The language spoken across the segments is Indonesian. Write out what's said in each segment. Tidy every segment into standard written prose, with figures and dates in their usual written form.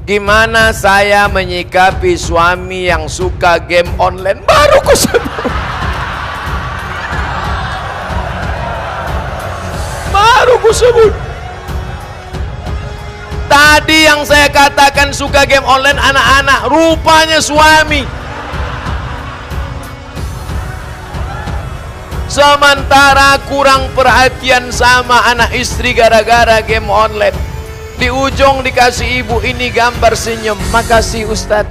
Gimana saya menyikapi suami yang suka game online? Baru kusebut. Baru kusebut. Tadi yang saya katakan suka game online anak-anak, rupanya suami. Sementara kurang perhatian sama anak istri gara-gara game online. Di ujung dikasih ibu ini gambar senyum. Makasih Ustadz.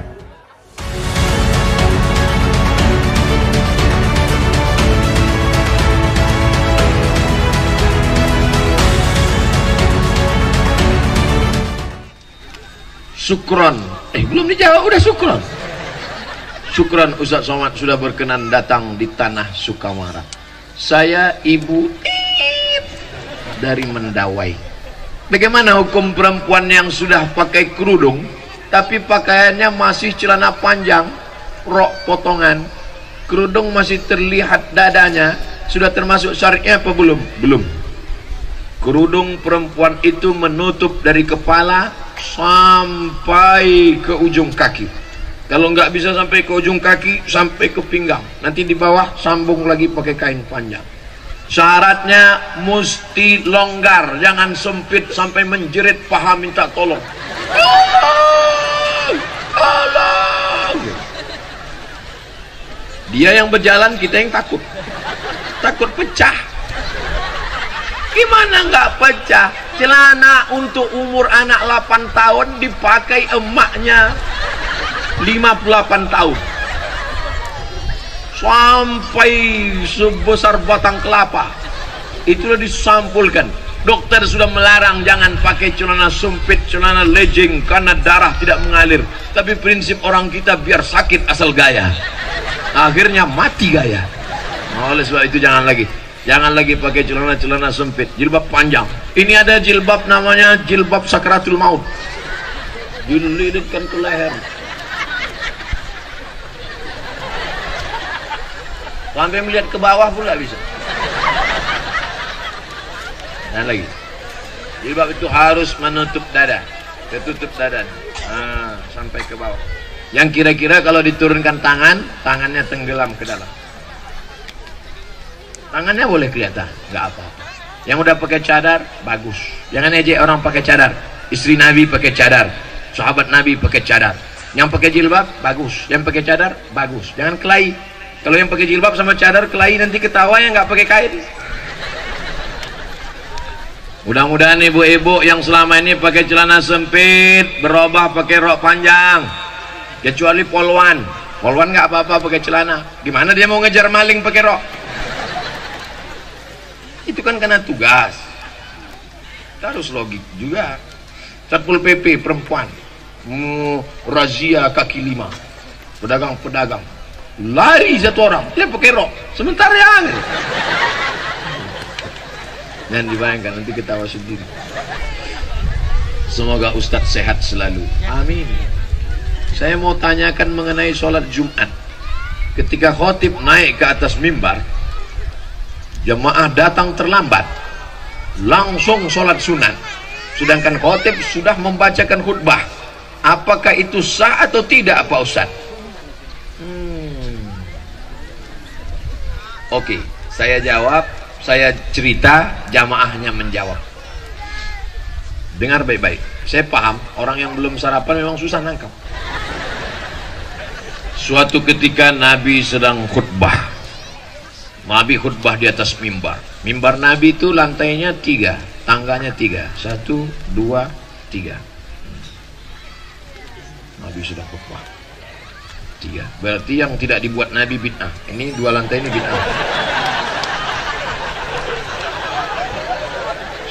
Syukron. Belum dijawab udah syukron. Syukron Ustadz Somad sudah berkenan datang di tanah Sukamara. Saya ibu dari Mendawai. Bagaimana hukum perempuan yang sudah pakai kerudung tapi pakaiannya masih celana panjang, rok potongan, kerudung masih terlihat dadanya, sudah termasuk syariatnya apa belum? Belum. Kerudung perempuan itu menutup dari kepala sampai ke ujung kaki. Kalau nggak bisa sampai ke ujung kaki, sampai ke pinggang. Nanti di bawah sambung lagi pakai kain panjang. Syaratnya mesti longgar, jangan sempit sampai menjerit paha minta tolong. Tolong. Dia yang berjalan, kita yang takut. Takut pecah. Gimana nggak pecah? Celana untuk umur anak 8 tahun dipakai emaknya 58 tahun. Sampai sebesar batang kelapa. Itulah disampulkan. Dokter sudah melarang jangan pakai celana sempit, celana legging karena darah tidak mengalir. Tapi prinsip orang kita biar sakit asal gaya. Akhirnya mati gaya. Oleh sebab itu jangan lagi pakai celana-celana sempit, jilbab panjang. Ini ada jilbab namanya jilbab sakratul maut. Dililitkan ke leher. Sampai melihat ke bawah pula bisa. Dan lagi, jilbab itu harus menutup dada, tertutup dada, sampai ke bawah. Yang kira-kira kalau diturunkan tangannya tenggelam ke dalam. Tangannya boleh kelihatan, nggak apa-apa. Yang udah pakai cadar, bagus. Jangan ejek orang pakai cadar. Istri Nabi pakai cadar, sahabat Nabi pakai cadar. Yang pakai jilbab, bagus. Yang pakai cadar, bagus. Jangan kelahi. Kalau yang pakai jilbab sama cadar kelahi nanti ketawa yang nggak pakai kain. Mudah-mudahan ibu-ibu yang selama ini pakai celana sempit berubah pakai rok panjang. Kecuali polwan. Polwan nggak apa-apa pakai celana. Gimana dia mau ngejar maling pakai rok? Itu kan karena tugas. Kita harus logik juga. Satpol PP perempuan razia kaki lima, pedagang-pedagang, lari satu orang, dia pakai rok, sebentar yang jangan dibayangkan, nanti ketawa sendiri. Semoga Ustadz sehat selalu, amin. Saya mau tanyakan mengenai sholat Jumat. Ketika khotib naik ke atas mimbar, jemaah datang terlambat, langsung sholat sunat, sedangkan khotib sudah membacakan khutbah. Apakah itu sah atau tidak Pak Ustadz? Oke, saya jawab, saya cerita, jamaahnya menjawab. Dengar baik-baik, saya paham orang yang belum sarapan memang susah nangkap. Suatu ketika Nabi sedang khutbah. Nabi khutbah di atas mimbar. Mimbar Nabi itu lantainya 3, tangganya 3. 1, 2, 3. Nabi sedang khutbah 3. Berarti yang tidak dibuat Nabi bid'ah. Ini 2 lantai ini bid'ah.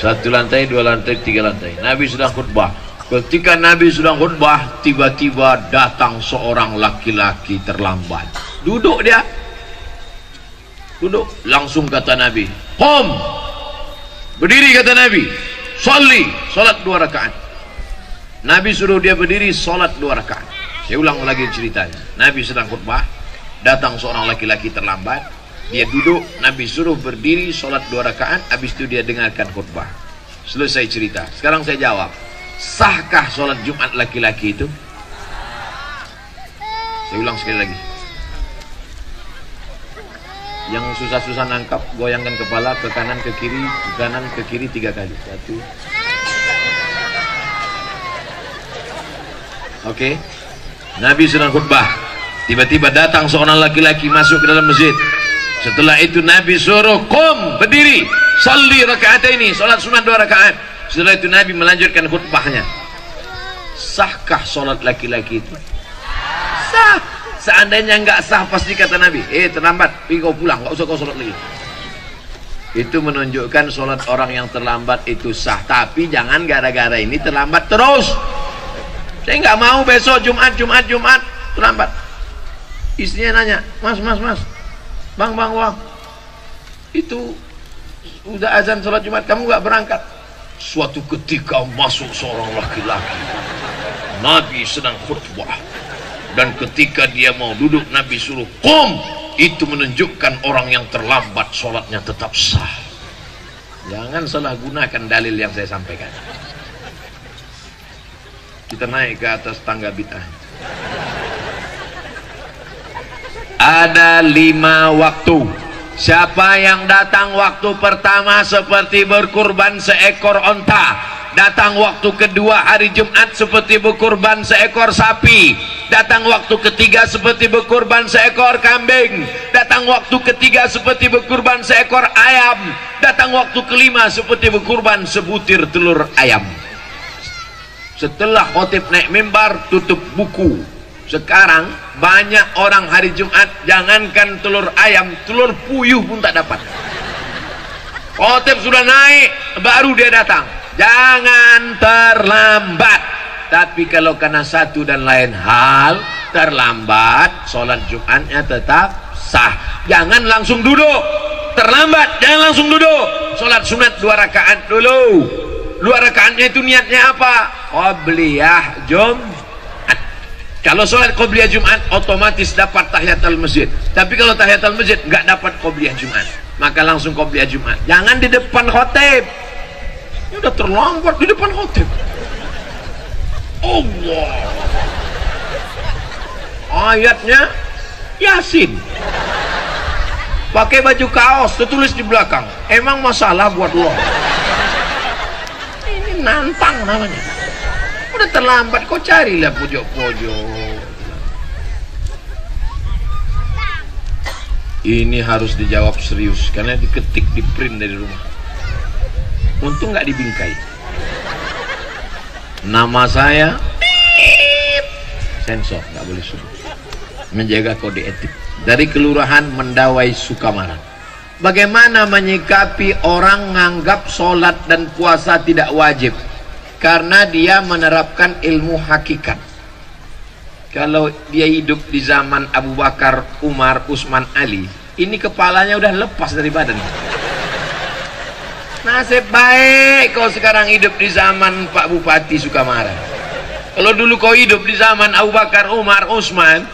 1 lantai, 2 lantai, 3 lantai. Nabi sedang khutbah. Ketika Nabi sedang khutbah, tiba-tiba datang seorang laki-laki terlambat. Duduk dia. Duduk. Langsung kata Nabi, "Qum." Berdiri kata Nabi. "Sholli." Salat 2 rakaat. Nabi suruh dia berdiri, salat 2 rakaat. Saya ulang lagi ceritanya. Nabi sedang khutbah, datang seorang laki-laki terlambat. Dia duduk, Nabi suruh berdiri, salat 2 rakaat. Habis itu dia dengarkan khutbah. Selesai cerita. Sekarang saya jawab. Sahkah sholat Jumat laki-laki itu? Saya ulang sekali lagi. Yang susah-susah nangkap, goyangkan kepala ke kanan ke kiri 3 kali. 1. Oke. Nabi sedang khutbah, tiba-tiba datang seorang laki-laki masuk ke dalam masjid. Setelah itu Nabi suruh, "Qum, berdiri, salli raka'ataini, salat sunat 2 rakaat." Setelah itu Nabi melanjutkan khutbahnya. Sahkah salat laki-laki itu? Sah. Seandainya enggak sah, pasti kata Nabi, terlambat, pergi kau pulang, enggak usah kau salat lagi. Itu menunjukkan salat orang yang terlambat itu sah. Tapi jangan gara-gara ini terlambat terus. Saya nggak mau besok Jumat terlambat. Istrinya nanya, mas, bang, itu udah azan sholat Jumat, kamu nggak berangkat? Suatu ketika masuk seorang laki-laki, Nabi sedang khutbah, dan ketika dia mau duduk Nabi suruh qum. Itu menunjukkan orang yang terlambat sholatnya tetap sah. Jangan salah gunakan dalil yang saya sampaikan. Kita naik ke atas tangga bid'ah. Ada 5 waktu. Siapa yang datang waktu pertama seperti berkurban seekor onta, datang waktu kedua hari Jumat seperti berkurban seekor sapi, datang waktu ketiga seperti berkurban seekor kambing, datang waktu ketiga seperti berkurban seekor ayam, datang waktu kelima seperti berkurban sebutir telur ayam. Setelah khotib naik mimbar, tutup buku. Sekarang banyak orang hari Jumat, jangankan telur ayam, telur puyuh pun tak dapat. Khotib sudah naik, baru dia datang. Jangan terlambat. Tapi kalau karena satu dan lain hal terlambat, sholat Jumatnya tetap sah. Jangan langsung duduk. Terlambat, jangan langsung duduk. Sholat sunat 2 rakaat dulu. 2 rakaatnya itu niatnya apa? Qobliyah Jumat. Kalau sholat qobliyah Jumat otomatis dapat tahiyatul masjid. Tapi kalau tahiyatul masjid nggak dapat qobliyah Jumat, maka langsung qobliyah Jumat. Jangan di depan khotib. Ini udah terlambat di depan khotib. Allah. Ayatnya Yasin. Pakai baju kaos, tertulis di belakang. Emang masalah buat lo? Nantang namanya. Udah terlambat, kau carilah pojok-pojok. Ini harus dijawab serius karena diketik, di print dari rumah. Untung nggak dibingkai. Nama saya sensor, nggak boleh sebut. Menjaga kode etik. Dari Kelurahan Mendawai, Sukamara. Bagaimana menyikapi orang menganggap sholat dan puasa tidak wajib karena dia menerapkan ilmu hakikat? Kalau dia hidup di zaman Abu Bakar, Umar, Utsman, Ali, ini kepalanya udah lepas dari badan. Nasib baik kau sekarang hidup di zaman Pak Bupati Sukamara. Kalau dulu kau hidup di zaman Abu Bakar, Umar, Utsman,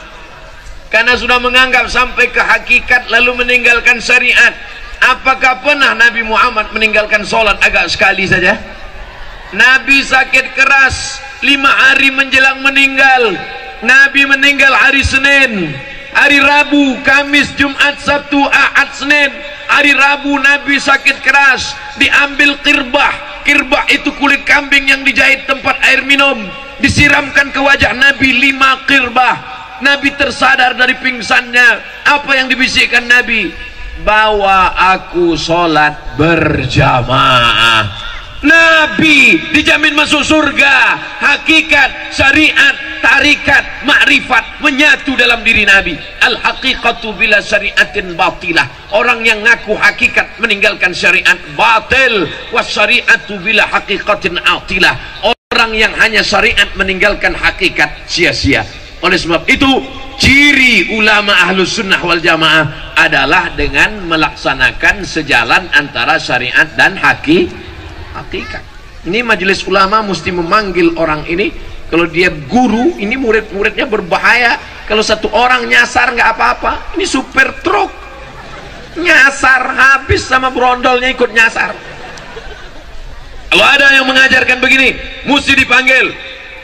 karena sudah menganggap sampai ke hakikat lalu meninggalkan syariat. Apakah pernah Nabi Muhammad meninggalkan sholat agak sekali saja? Nabi sakit keras 5 hari menjelang meninggal. Nabi meninggal hari Senin, hari Rabu, Kamis, Jumat, Sabtu, Ahad, Senin. Hari Rabu Nabi sakit keras, diambil kirbah. Kirbah itu kulit kambing yang dijahit tempat air minum, disiramkan ke wajah Nabi 5 kirbah. Nabi tersadar dari pingsannya. Apa yang dibisikkan Nabi? Bawa aku sholat berjamaah. Nabi dijamin masuk surga. Hakikat, syariat, tarikat, makrifat menyatu dalam diri Nabi. Al-haqiqatu bila syariatin batilah. Orang yang ngaku hakikat meninggalkan syariat batil. Wasyariatu bila haqiqatin atilah. Orang yang hanya syariat meninggalkan hakikat sia-sia. Oleh sebab itu ciri ulama ahlus sunnah wal jamaah adalah dengan melaksanakan sejalan antara syariat dan hakikat. Ini majelis ulama mesti memanggil orang ini. Kalau dia guru, ini murid-muridnya berbahaya. Kalau satu orang nyasar nggak apa-apa, ini supir truk nyasar habis sama brondolnya ikut nyasar. Kalau ada yang mengajarkan begini, mesti dipanggil.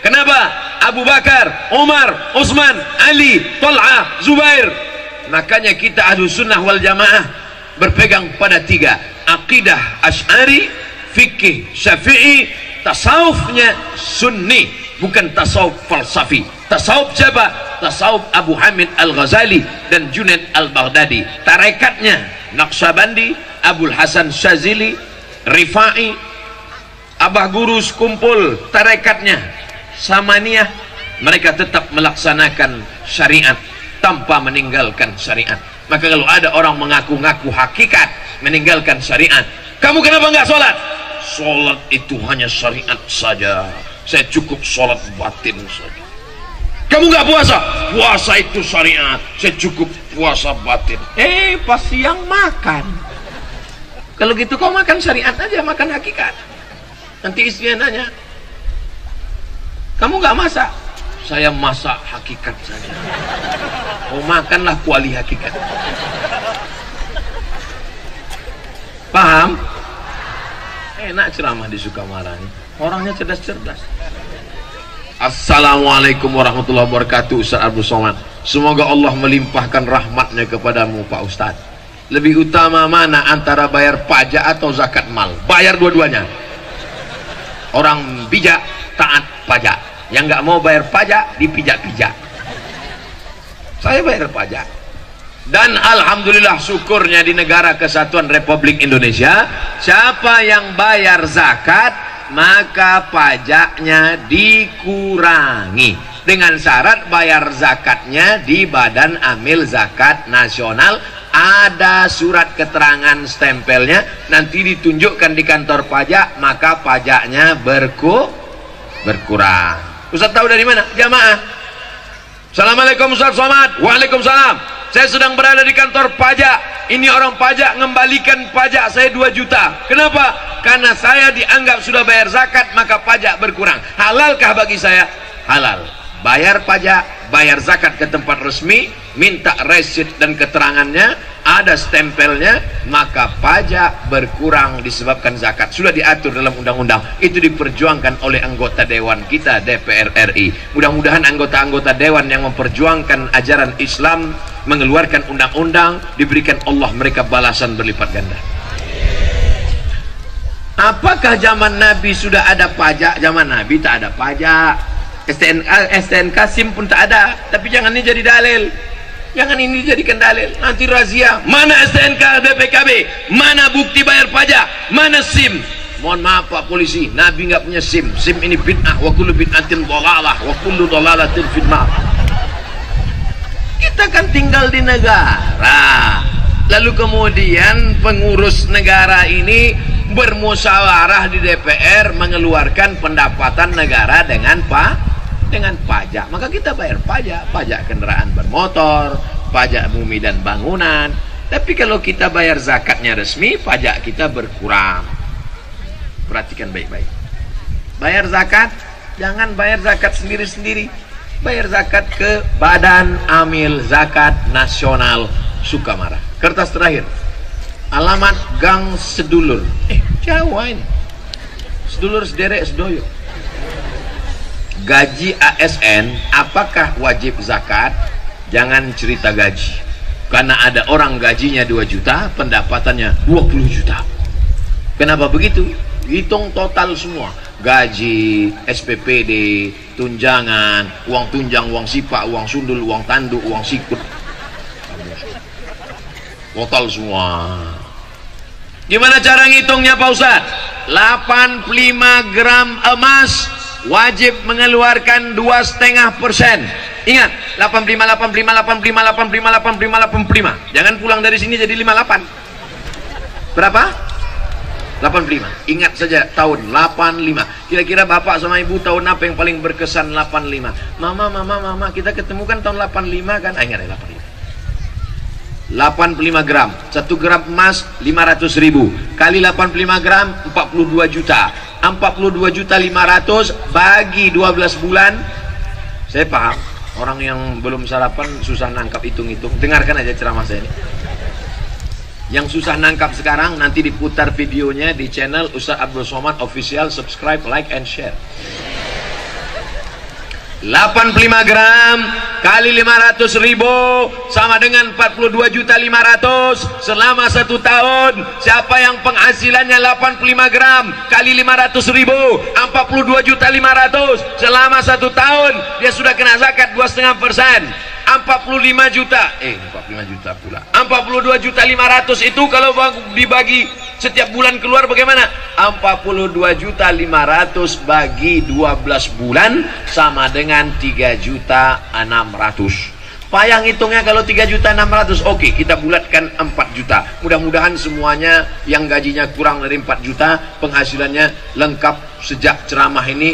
Kenapa? Abu Bakar, Umar, Utsman, Ali, Thal'ah, Zubair. Makanya kita ahlu sunnah wal jamaah berpegang pada tiga: aqidah Asy'ari, fikih Syafi'i, tasawufnya Sunni, bukan tasawuf falsafi. Tasawuf siapa? Tasawuf Abu Hamid Al-Ghazali dan Junaid Al-Baghdadi. Tarekatnya Naqsyabandi, Abul Hasan Syazili, Rifai, Abah Gurus kumpul tarekatnya Samaniyah. Mereka tetap melaksanakan syariat tanpa meninggalkan syariat. Maka kalau ada orang mengaku-ngaku hakikat meninggalkan syariat, kamu kenapa nggak sholat? Sholat itu hanya syariat saja, saya cukup sholat batin saja. Kamu nggak puasa? Puasa itu syariat, saya cukup puasa batin. Pas siang makan. Kalau gitu kau makan syariat aja, makan hakikat. Nanti istrinya nanya, kamu nggak masak? Saya masak hakikat saja. Oh, makanlah kuali hakikat. Paham? Enak ceramah di Sukamara nih. Orangnya cerdas-cerdas. Assalamualaikum warahmatullahi wabarakatuh. Ustaz Abdul Somad, semoga Allah melimpahkan rahmatnya kepadamu Pak Ustaz. Lebih utama mana antara bayar pajak atau zakat mal? Bayar dua-duanya. Orang bijak taat pajak, yang nggak mau bayar pajak dipijak-pijak. Saya bayar pajak, dan alhamdulillah syukurnya di negara kesatuan Republik Indonesia, siapa yang bayar zakat maka pajaknya dikurangi, dengan syarat bayar zakatnya di Badan Amil Zakat Nasional. Ada surat keterangan stempelnya, nanti ditunjukkan di kantor pajak, maka pajaknya berkurang. Ustaz tahu dari mana? Jamaah. Assalamualaikum Ustaz Somad. Waalaikumsalam. Saya sedang berada di kantor pajak. Ini orang pajak ngembalikan pajak saya 2 juta. Kenapa? Karena saya dianggap sudah bayar zakat, maka pajak berkurang. Halalkah bagi saya? Halal. Bayar pajak, bayar zakat ke tempat resmi, minta resit dan keterangannya, ada stempelnya, maka pajak berkurang disebabkan zakat. Sudah diatur dalam undang-undang. Itu diperjuangkan oleh anggota dewan kita DPR RI. Mudah-mudahan anggota-anggota dewan yang memperjuangkan ajaran Islam, mengeluarkan undang-undang, diberikan Allah mereka balasan berlipat ganda. Apakah zaman Nabi sudah ada pajak? Zaman Nabi tak ada pajak. STNK SIM pun tak ada. Tapi jangan ini jadi dalil, jangan ini dijadikan dalil. Nanti razia, mana STNK BPKB, mana bukti bayar pajak, mana SIM. Mohon maaf Pak Polisi, Nabi nggak punya SIM. SIM ini bid'ah, wa kullu bid'atin dhalalah, wa kullu dhalalatin finnar. Kita kan tinggal di negara, lalu kemudian pengurus negara ini bermusyawarah di DPR mengeluarkan pendapatan negara dengan pajak. Maka kita bayar pajak, pajak kendaraan bermotor, pajak bumi dan bangunan. Tapi kalau kita bayar zakatnya resmi, pajak kita berkurang. Perhatikan baik-baik. Bayar zakat, jangan bayar zakat sendiri-sendiri. Bayar zakat ke Badan Amil Zakat Nasional Sukamara. Kertas terakhir. Alamat Gang Sedulur. Jawa ini. Sedulur sederek sedoyo. Gaji ASN apakah wajib zakat? Jangan cerita gaji, karena ada orang gajinya 2 juta, pendapatannya 20 juta. Kenapa begitu? Hitung total semua, gaji, SPPD, tunjangan, uang tunjang, uang sipak, uang sundul, uang tanduk, uang sikut, total semua. Gimana cara ngitungnya Pak Ustaz? 85 gram emas wajib mengeluarkan 2,5%. Ingat, 85, 85, 85, 85, 85, 85. Jangan pulang dari sini jadi 58. Berapa? 85. Ingat saja tahun 85. Kira-kira bapak sama ibu tahun apa yang paling berkesan 85? Mama, kita ketemu kan tahun 85 kan? Ingat ya 85. 85 gram. 1 gram emas 500.000 kali 85 gram 42 juta. 42 juta 500 bagi 12 bulan. Saya paham orang yang belum sarapan susah nangkap hitung-hitung. Dengarkan aja ceramah saya ini. Yang susah nangkap sekarang, nanti diputar videonya di channel Ustaz Abdul Somad Official. Subscribe, like, and share. 85 gram kali 500.000 sama dengan 42.500.000 selama 1 tahun. Siapa yang penghasilannya 85 gram kali 500.000, 42.500.000 selama 1 tahun, dia sudah kena zakat 2,5%. 45 juta 42.500.000 itu kalau dibagi setiap bulan keluar bagaimana? 42.500.000 bagi 12 bulan sama dengan 3.600.000. Payah ngitungnya kalau 3.600.000. Oke, kita bulatkan 4 juta. Mudah-mudahan semuanya yang gajinya kurang dari 4 juta penghasilannya lengkap sejak ceramah ini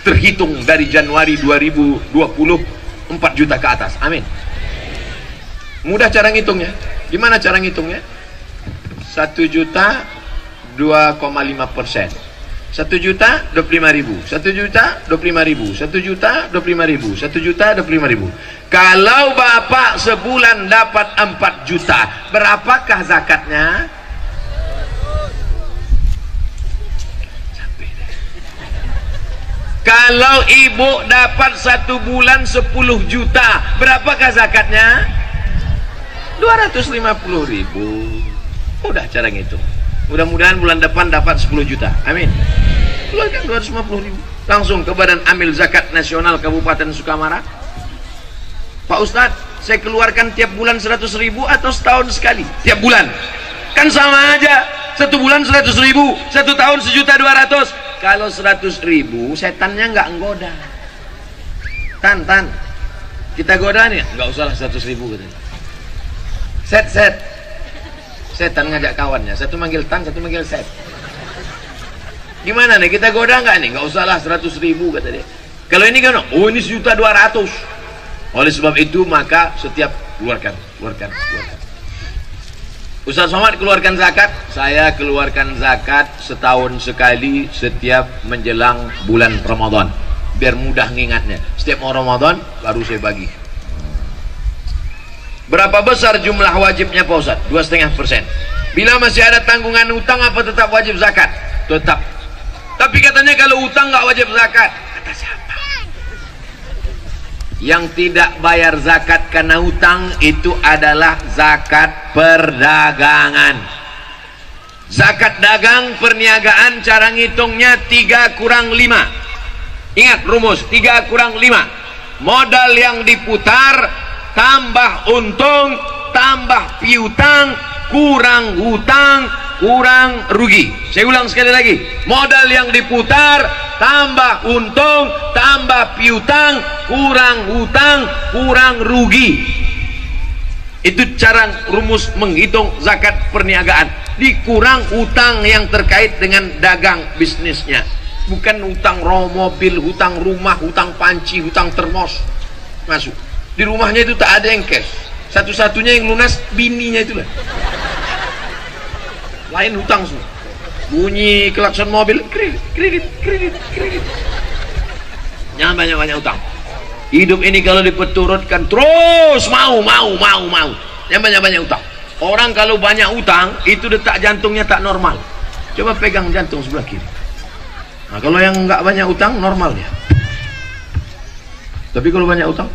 terhitung dari Januari 2020 4 juta ke atas. Amin. Mudah cara ngitungnya. Gimana cara ngitungnya? 1 juta 2,5%. 1 juta 25.000. 1 juta 25.000. 1 juta 25.000. 1 juta 25.000. Kalau bapak sebulan dapat 4 juta, berapakah zakatnya? Kalau ibu dapat 1 bulan 10 juta, berapakah zakatnya? 250.000. Udah cara ngitung. Mudah-mudahan bulan depan dapat 10 juta. Amin. Keluarkan 250.000. Langsung ke Badan Amil Zakat Nasional Kabupaten Sukamara. Pak Ustadz, saya keluarkan tiap bulan 100.000 atau setahun sekali? Tiap bulan. Kan sama aja. 1 bulan 100.000, 1 tahun 1.200.000. Kalau 100.000 setannya nggak nggoda. Tan, kita goda nih, nggak usah lah 100.000 katanya. Set. Setan ngajak kawannya, satu manggil Tan, satu manggil Set. Gimana nih, kita goda nggak nih? Nggak usah lah 100.000 kata dia. Kalau ini kan, oh ini 1.200.000. Oleh sebab itu maka setiap keluarkan. Ustaz Somad keluarkan zakat, saya keluarkan zakat setahun sekali setiap menjelang bulan Ramadan, biar mudah ngingatnya. Setiap mau Ramadan baru saya bagi. Berapa besar jumlah wajibnya Pak Ustaz? 2,5%. Bila masih ada tanggungan utang apa tetap wajib zakat? Tetap. Tapi katanya kalau utang nggak wajib zakat. Kata siapa? Yang tidak bayar zakat karena utang itu adalah zakat perdagangan. Zakat dagang perniagaan cara ngitungnya 3 kurang 5. Ingat rumus 3 kurang 5. Modal yang diputar tambah untung tambah piutang kurang hutang kurang rugi. Saya ulang sekali lagi, modal yang diputar tambah untung tambah piutang kurang hutang kurang rugi. Itu cara rumus menghitung zakat perniagaan. Dikurang hutang yang terkait dengan dagang bisnisnya, bukan hutang mobil, hutang rumah, hutang panci, hutang termos masuk. Di rumahnya itu tak ada yang cash, satu-satunya yang lunas bininya itulah. Lain hutang semua. Bunyi klakson mobil, kredit. Jangan banyak-banyak hutang. Hidup ini kalau diperturutkan terus mau. Jangan banyak-banyak hutang. Orang kalau banyak hutang itu detak jantungnya tak normal. Coba pegang jantung sebelah kiri. Nah, kalau yang nggak banyak hutang normal dia. Tapi kalau banyak hutang,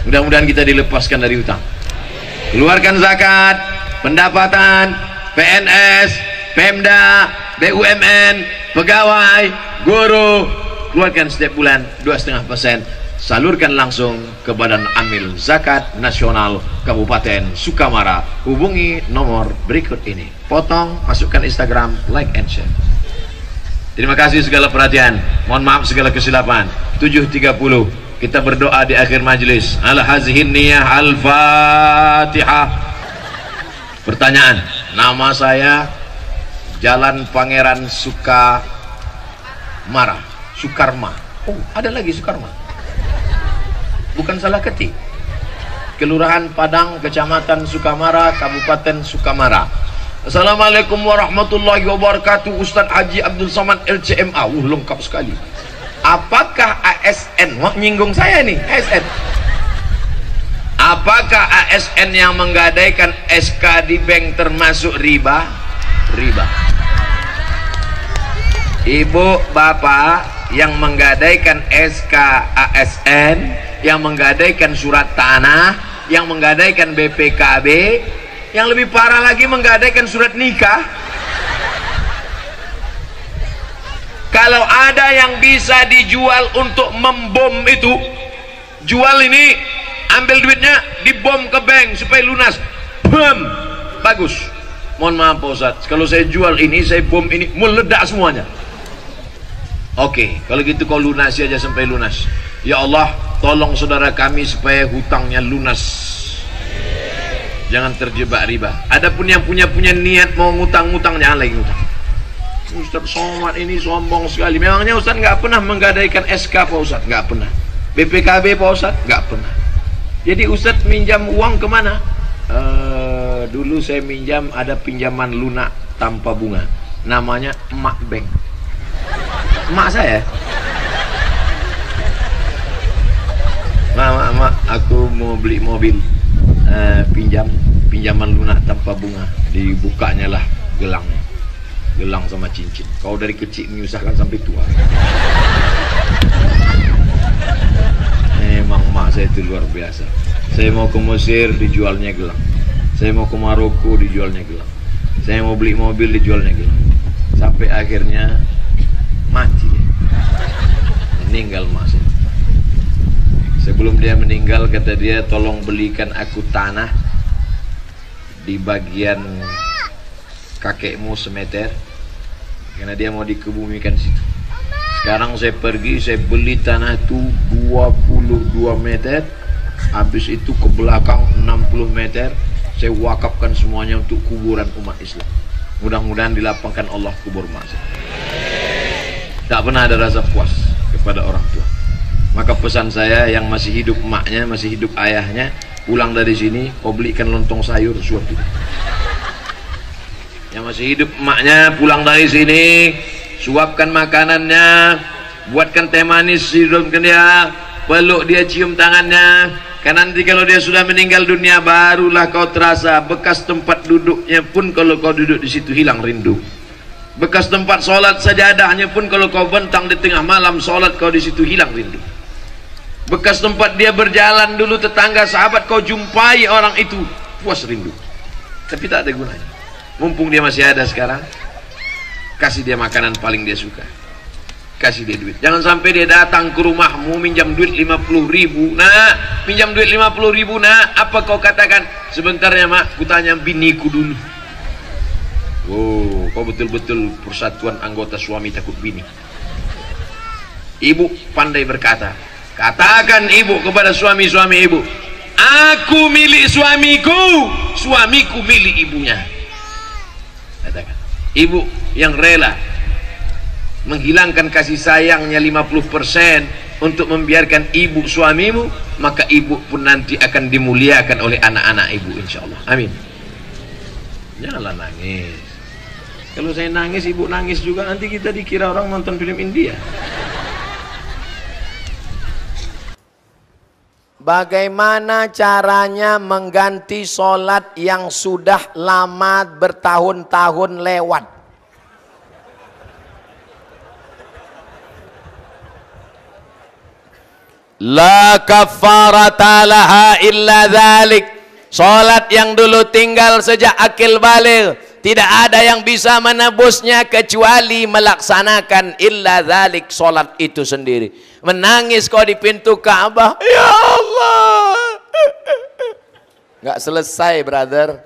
mudah-mudahan kita dilepaskan dari hutang. Keluarkan zakat, pendapatan, PNS, Pemda, BUMN, pegawai, guru, keluarkan setiap bulan 2,5%. Salurkan langsung ke Badan Amil Zakat Nasional Kabupaten Sukamara. Hubungi nomor berikut ini. Potong, masukkan Instagram, like and share. Terima kasih segala perhatian. Mohon maaf segala kesilapan. 7.30 kita berdoa di akhir majelis. Al-hazihin niyah al-fatihah. Pertanyaan, nama saya Jalan Pangeran Sukamara, Sukarma. Oh, ada lagi Sukarma. Bukan salah ketik. Kelurahan Padang, Kecamatan Sukamara, Kabupaten Sukamara. Assalamualaikum warahmatullahi wabarakatuh. Ustadz Haji Abdul Somad LCMA. Lengkap sekali. Apakah ASN? Wah, nyinggung saya nih, ASN. Apakah ASN yang menggadaikan SK di bank termasuk riba? Riba. Ibu bapak yang menggadaikan SK ASN, yang menggadaikan surat tanah, yang menggadaikan BPKB, yang lebih parah lagi menggadaikan surat nikah. Kalau ada yang bisa dijual untuk membom itu, jual ini, ambil duitnya, dibom ke bank supaya lunas. Bom, bagus. Mohon maaf Pak Ustadz, kalau saya jual ini, saya bom ini, meledak semuanya. Oke, kalau gitu kau lunasi aja sampai lunas. Ya Allah, tolong saudara kami supaya hutangnya lunas. Jangan terjebak riba. Adapun yang punya niat mau ngutang-ngutang, jangan lagi ngutang. Ustadz Somad ini sombong sekali. Memangnya Ustadz nggak pernah menggadaikan SK Pak Ustadz? Nggak pernah. BPKB Pak Ustadz? Nggak pernah. Jadi Ustadz minjam uang kemana? Dulu saya minjam, ada pinjaman lunak tanpa bunga, namanya Emak Bank. Emak saya. Mak, aku mau beli mobil, pinjaman lunak tanpa bunga. Dibukanya lah gelangnya, gelang sama cincin. Kau dari kecil menyusahkan sampai tua. Memang mak saya itu luar biasa. Saya mau ke Mesir, dijualnya gelang. Saya mau ke Maroko, dijualnya gelang. Saya mau beli mobil, dijualnya gelang. Sampai akhirnya mati dia. Meninggal mak saya. Sebelum dia meninggal, kata dia, tolong belikan aku tanah di bagian kakekmu semeter, karena dia mau dikebumikan situ. Sekarang saya pergi, saya beli tanah itu 22 meter, habis itu ke belakang 60 meter, saya wakafkan semuanya untuk kuburan umat Islam. Mudah-mudahan dilapangkan Allah kubur mak saya. Tak pernah ada rasa puas kepada orang tua. Maka pesan saya, yang masih hidup emaknya, masih hidup ayahnya, pulang dari sini kau belikan lontong sayur suap itu. Yang masih hidup emaknya, pulang dari sini suapkan makanannya, buatkan teh manis, hidupkan dia, peluk dia, cium tangannya. Karena nanti kalau dia sudah meninggal dunia, barulah kau terasa bekas tempat duduknya pun, kalau kau duduk di situ hilang rindu. Bekas tempat sholat sajadahnya pun, kalau kau bentang di tengah malam sholat, kau di situ hilang rindu. Bekas tempat dia berjalan dulu, tetangga sahabat kau jumpai orang itu, puas rindu. Tapi tak ada gunanya. Mumpung dia masih ada sekarang, kasih dia makanan paling dia suka, kasih dia duit. Jangan sampai dia datang ke rumahmu minjam duit 50.000. Nah, minjam duit 50.000, nah, apa kau katakan? Sebentar ya mak, kutanya biniku dulu. Wow, kau betul-betul persatuan anggota suami takut bini. Ibu pandai berkata, katakan ibu kepada suami-suami ibu, aku milik suamiku, suamiku milik ibunya. Katakan, ibu yang rela menghilangkan kasih sayangnya 50% untuk membiarkan ibu suamimu, maka ibu pun nanti akan dimuliakan oleh anak-anak ibu, insyaallah. Amin. Janganlah nangis. Kalau saya nangis, ibu nangis juga, nanti kita dikira orang nonton film India. Bagaimana caranya mengganti sholat yang sudah lama bertahun-tahun lewat? La kafarata laha illa dzalik. Sholat yang dulu tinggal sejak akil baligh, tidak ada yang bisa menebusnya kecuali melaksanakan illa dzalik, sholat itu sendiri. Menangis kau di pintu Ka'bah, ya Allah, nggak selesai brother.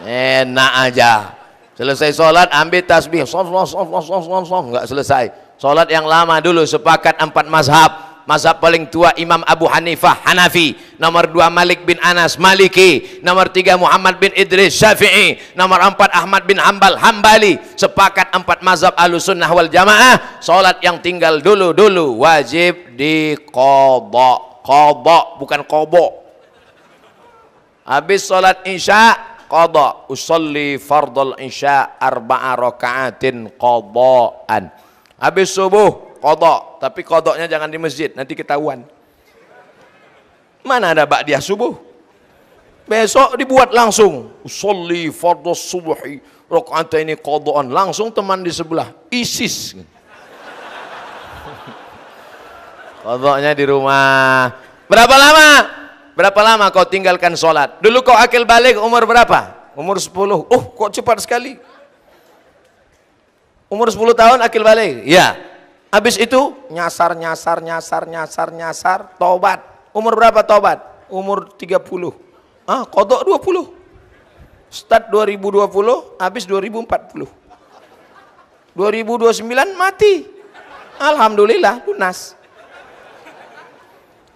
Enak aja, selesai sholat ambil tasbih, nggak selesai. Sholat yang lama dulu sepakat 4 mazhab. Mazhab paling tua Imam Abu Hanifah Hanafi, nomor 2 Malik bin Anas Maliki, nomor 3 Muhammad bin Idris Syafi'i, nomor 4 Ahmad bin Hambal Hambali. Sepakat 4 mazhab Ahlussunnah wal Jamaah, salat yang tinggal dulu wajib diqadha. Qadha bukan qobo. Habis salat Isya qadha, usolli fardhal Isya 4 raka'atin qadhaan. Habis subuh qadha, tapi qadhanya jangan di masjid, nanti ketahuan. Mana ada ba'diyah subuh? Besok dibuat langsung. Usolli fardhu subhi raka'ataini qadhaan. Langsung teman di sebelah ISIS. Qadhanya di rumah. Berapa lama? Berapa lama kau tinggalkan sholat? Dulu kau akil balik umur berapa? Umur 10. Oh, kok cepat sekali. Umur 10 tahun akil balik. Ya. Habis itu nyasar, tobat. Umur berapa tobat? Umur 30. Kodok 20. Start 2020, habis 2040. 2029 mati. Alhamdulillah lunas.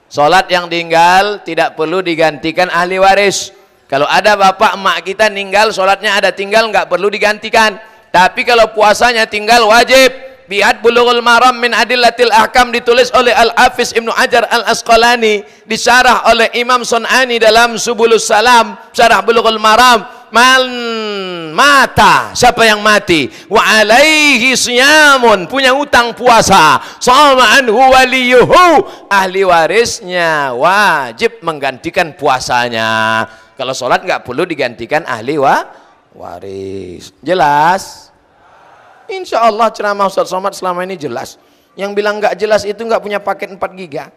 Salat yang tinggal tidak perlu digantikan ahli waris. Kalau ada bapak emak kita meninggal, salatnya ada tinggal, nggak perlu digantikan. Tapi kalau puasanya tinggal wajib. Lihat Bulughul Maram min Adillatil Ahkam, ditulis oleh Al-Hafiz Ibnu Hajar Al-Asqalani, disyarah oleh Imam Sun'ani dalam Subulus Salam, syarah Bulughul Maram. Man mata, siapa yang mati, wa alaihi siyamun, punya utang puasa, sama anhu waliyuhu, ahli warisnya wajib menggantikan puasanya. Kalau sholat nggak perlu digantikan ahli waris. Jelas? Insya Allah ceramah Ustaz Somad selama ini jelas. Yang bilang nggak jelas itu nggak punya paket 4 giga.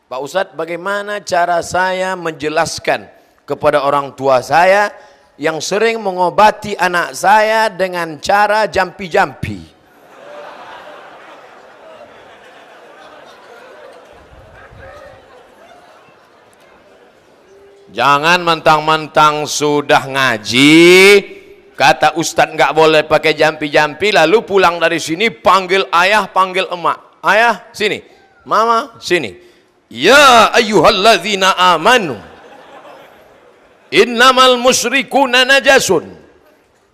Pak Ustadz, bagaimana cara saya menjelaskan kepada orang tua saya yang sering mengobati anak saya dengan cara jampi-jampi? Jangan mentang-mentang sudah ngaji, kata Ustadz nggak boleh pakai jampi-jampi, lalu pulang dari sini panggil ayah, panggil emak. Ayah sini, mama sini. Ya ayyuhalladzina amanu innamal musyrikuna najasun.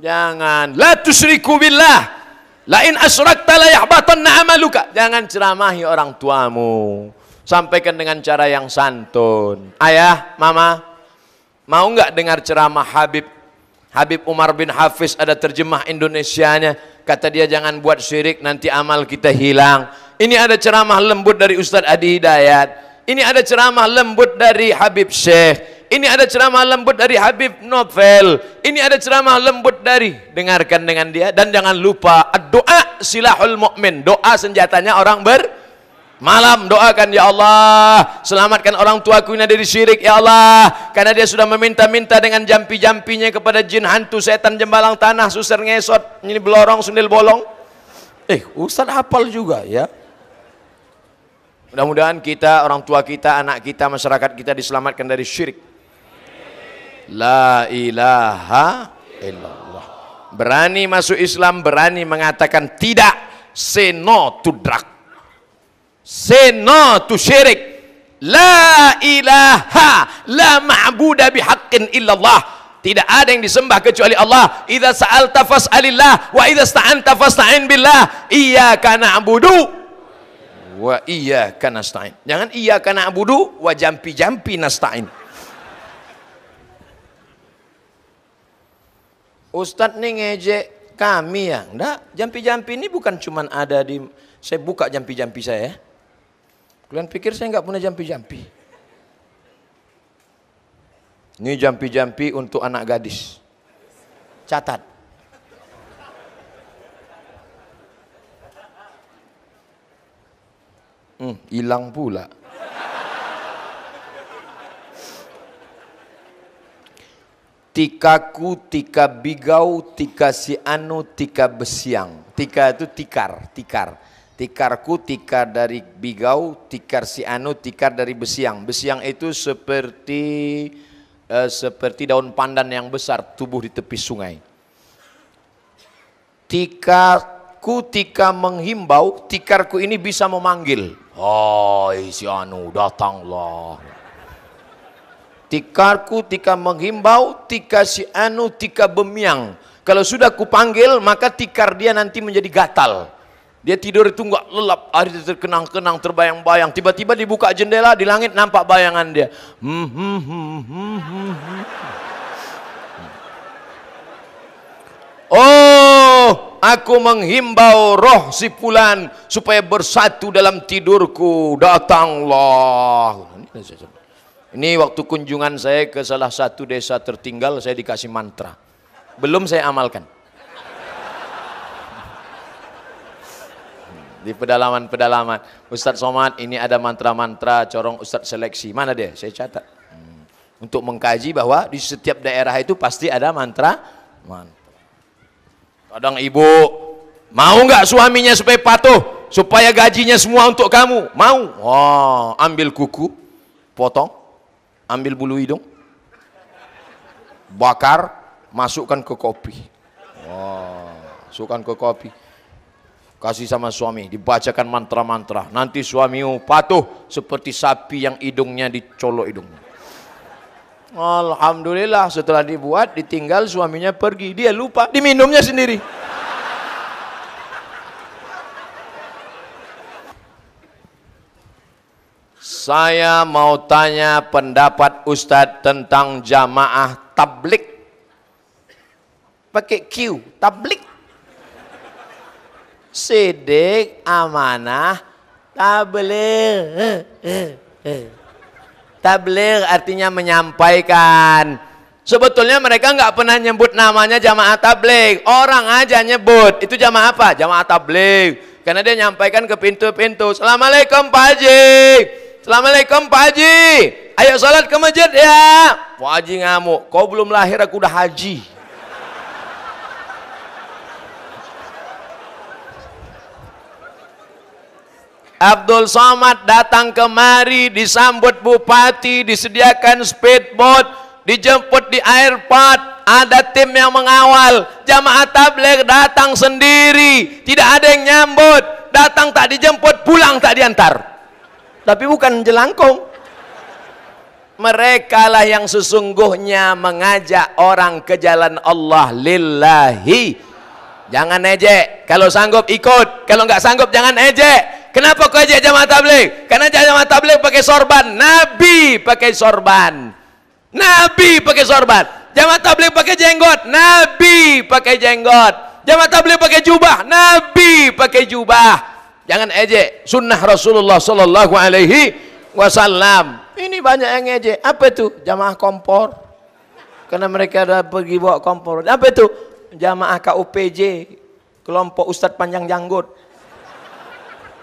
Jangan, la tusyriku billah, la in asyrakta la yahbatanna amaluka. Jangan ceramahi orang tuamu, sampaikan dengan cara yang santun. Ayah, mama, mau nggak dengar ceramah Habib Umar bin Hafiz? Ada terjemah Indonesianya. Kata dia, jangan buat syirik, nanti amal kita hilang. Ini ada ceramah lembut dari Ustadz Adi Hidayat. Ini ada ceramah lembut dari Habib Syekh. Ini ada ceramah lembut dari Habib Novel. Ini ada ceramah lembut dari, dengarkan dengan dia. Dan jangan lupa, doa silahul mu'min, doa senjatanya orang malam. Doakan, ya Allah, selamatkan orang tuaku ini dari syirik, ya Allah, karena dia sudah meminta-minta dengan jampi-jampinya kepada jin, hantu, setan, jembalang tanah, susar ngesot, ini belorong, sundel bolong. Ustaz hafal juga ya. Mudah-mudahan kita, orang tua kita, anak kita, masyarakat kita diselamatkan dari syirik. La ilaha illallah. Berani masuk Islam, berani mengatakan tidak. Say no to drug. Say no to syirik. La ilaha, la ma'buda bihaqqin illallah. Tidak ada yang disembah kecuali Allah. Idza sa'alta fas'alillah wa idza sta'anta fasta'in billah. Iyyaka na'budu wa iyyaka nasta'in. Jangan iyyaka na'budu wa jampi-jampi nasta'in. Ustadz nih ngejek kami ya. Enggak, jampi-jampi ini bukan cuman ada di, saya buka jampi-jampi saya. Kalian pikir saya nggak punya jampi-jampi? Ini jampi-jampi untuk anak gadis. Catat. Hilang pula. Tikaku, tika bigau, tika si anu, tika besiang. Tika itu tikar. Tikarku, tikar dari bigau, tikar si anu, tikar dari besiang. Besiang itu seperti daun pandan yang besar tumbuh di tepi sungai. Tikaku, tika menghimbau, tikarku ini bisa memanggil. Hai si anu, datanglah. Tikarku, tika menghimbau, tika si anu, tika bemiang. Kalau sudah kupanggil, maka tikar dia nanti menjadi gatal. Dia tidur itu enggak lelap, hari terkenang-kenang, terbayang-bayang. Tiba-tiba dibuka jendela, di langit nampak bayangan dia. Oh, aku menghimbau roh si fulan supaya bersatu dalam tidurku, datanglah. Ini waktu kunjungan saya ke salah satu desa tertinggal, saya dikasih mantra. Belum saya amalkan. Di pedalaman-pedalaman, Ustadz Somad, ini ada mantra-mantra, corong Ustadz seleksi. Mana dia? Saya catat. Untuk mengkaji bahwa di setiap daerah itu pasti ada mantra. Kadang ibu, mau nggak suaminya supaya patuh, supaya gajinya semua untuk kamu? Mau? Wah, ambil kuku, potong, ambil bulu hidung, bakar, masukkan ke kopi. Wah, masukkan ke kopi. Kasih sama suami, dibacakan mantra-mantra. Nanti suamimu patuh seperti sapi yang hidungnya dicolok hidungnya. Alhamdulillah, setelah dibuat, ditinggal, suaminya pergi. Dia lupa, diminumnya sendiri. Saya mau tanya pendapat Ustadz tentang jamaah tablik. Pakai Q, tablik. Sidik, amanah, tabligh. Tabligh artinya menyampaikan. Sebetulnya mereka nggak pernah nyebut namanya jamaah tabligh. Orang aja nyebut. Itu jamaah apa? Jamaah tabligh. Karena dia nyampaikan ke pintu-pintu. Assalamualaikum Pak Haji. Assalamualaikum Pak Haji. Ayo sholat ke masjid ya. Pak Haji ngamuk. Kau belum lahir aku udah haji. Abdul Somad datang kemari, disambut bupati, disediakan speedboat, dijemput di airport, ada tim yang mengawal. Jamaah tabligh datang sendiri, tidak ada yang nyambut, datang tak dijemput, pulang tak diantar. Tapi bukan jelangkung. Mereka lah yang sesungguhnya mengajak orang ke jalan Allah lillahi. Jangan ejek, kalau sanggup ikut, kalau nggak sanggup jangan ejek. Kenapa kau ajak jamaah tabligh? Karena jamaah tabligh pakai sorban. Nabi pakai sorban. Nabi pakai sorban. Jamaah tabligh pakai jenggot. Nabi pakai jenggot. Jamaah tabligh pakai jubah. Nabi pakai jubah. Jangan ejek sunnah Rasulullah sallallahu alaihi wasallam. Ini banyak yang ejek. Apa itu? Jamaah kompor. Karena mereka ada pergi bawa kompor. Apa itu? Jamaah KUPJ. Kelompok Ustadz Panjang Janggut.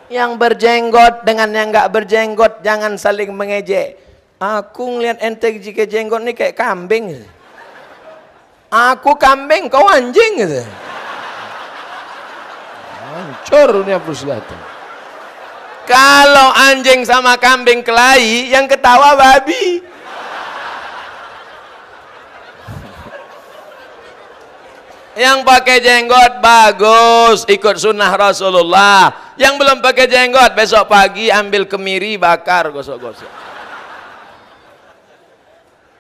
Yang berjenggot dengan yang nggak berjenggot jangan saling mengejek. Aku ngeliat ente jika jenggot nih kayak kambing. Aku kambing, kau anjing gitu. Hancur nih Abdul. Kalau anjing sama kambing kelahi, yang ketawa babi. Yang pakai jenggot bagus, ikut sunnah Rasulullah. Yang belum pakai jenggot, besok pagi ambil kemiri, bakar, gosok-gosok.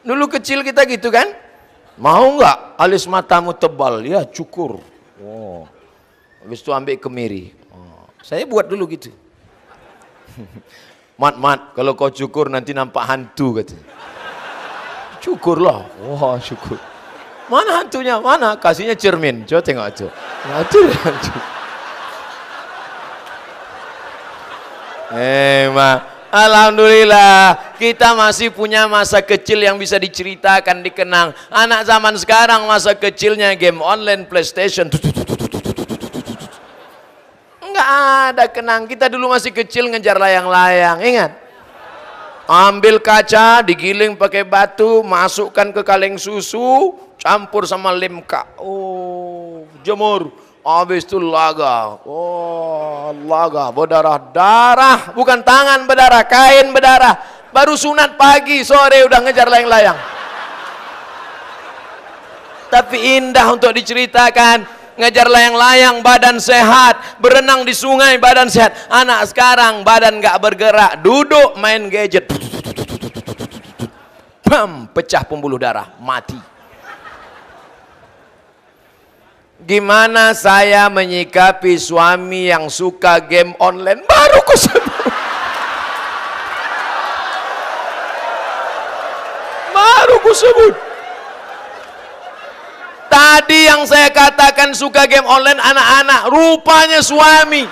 Dulu kecil kita gitu kan? Mau nggak alis matamu tebal? Ya cukur. Oh. Habis itu ambil kemiri. Oh. Saya buat dulu gitu. Mat, kalau kau cukur nanti nampak hantu katanya. Cukurlah. Wah, syukur. Mana hantunya? Mana? Kasihnya cermin. Coba tengok itu. Hantu. Alhamdulillah kita masih punya masa kecil yang bisa diceritakan, dikenang. Anak zaman sekarang masa kecilnya game online, PlayStation. Enggak ada kenang. Kita dulu masih kecil ngejar layang-layang. Ingat? Ambil kaca, digiling pakai batu, masukkan ke kaleng susu, campur sama limka. Oh, jemur. Habis itu laga. Oh, laga berdarah-darah, bukan tangan berdarah, kain berdarah. Baru sunat pagi, sore udah ngejar layang-layang. Tapi indah untuk diceritakan. Ngejar layang-layang badan sehat, berenang di sungai badan sehat. Anak sekarang badan gak bergerak, duduk main gadget. Bam, pecah pembuluh darah, mati. Gimana saya menyikapi suami yang suka game online? Baru kusebut. Baru kusebut. Tadi yang saya katakan suka game online anak-anak, rupanya suami.